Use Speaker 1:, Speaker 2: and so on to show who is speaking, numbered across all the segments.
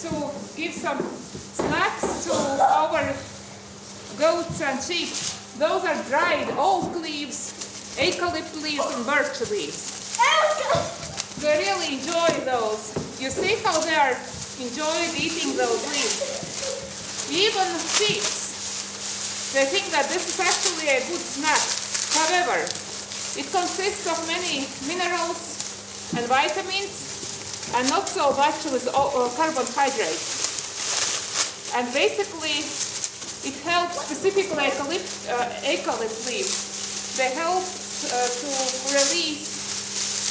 Speaker 1: to give some snacks to our goats and sheep. Those are dried oak leaves, eucalyptus leaves, and birch leaves. They really enjoy those. You see how they are enjoying eating those leaves. Even sheep, they think that this is actually a good snack. However, it consists of many minerals and vitamins and not so much with carbohydrates. And basically, it helps specifically eucalyptus leaves. They help to release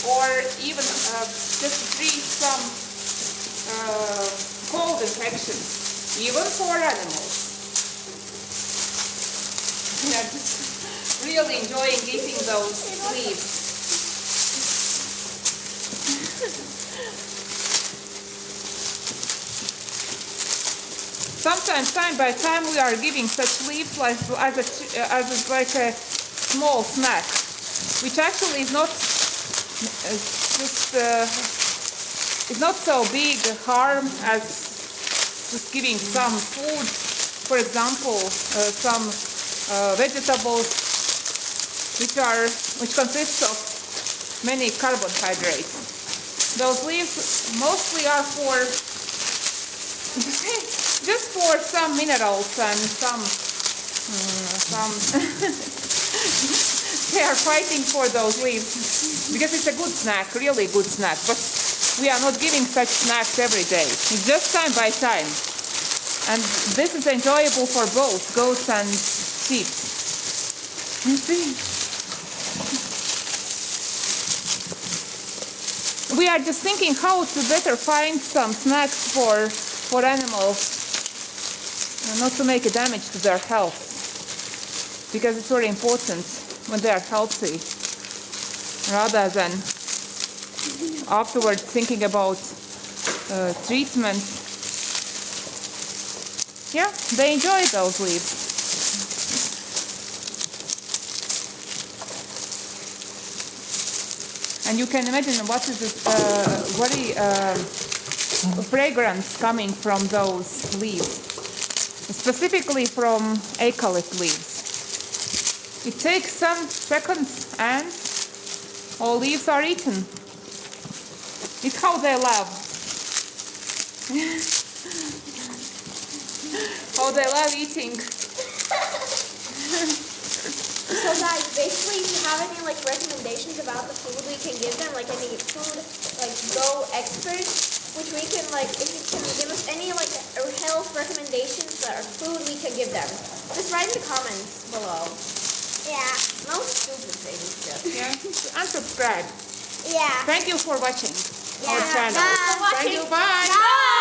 Speaker 1: or even just treat some cold infections, even for animals. Yeah, just really enjoying eating those leaves. Sometimes, time by time, we are giving such leaves as like a small snack, which actually is not it's not so big harm as just giving some food, for example, some vegetables which consists of many carbohydrates. Those leaves mostly are for just for some minerals and some they are fighting for those leaves because it's a good snack, really good snack, but we are not giving such snacks every day. It's just time by time. And this is enjoyable for both goats and sheep. You see? We are just thinking how to better find some snacks for animals, not to make a damage to their health, because it's very important when they are healthy, rather than afterwards thinking about treatment. Yeah, they enjoy those leaves. And you can imagine what is this very fragrance coming from those leaves, specifically from eucalyptus leaves. It takes some seconds and all leaves are eaten. It's how they love. How they love eating.
Speaker 2: So guys, basically, if you have any recommendations about the food we can give them, any food go expert, which we can if you can give us any health recommendations or food we can give them, just write in the comments below. Yeah. No stupid things, just.
Speaker 1: Yeah. And subscribe.
Speaker 2: Yeah.
Speaker 1: Thank you for watching our channel.
Speaker 2: Bye.
Speaker 1: Thank you. Bye.
Speaker 2: Bye.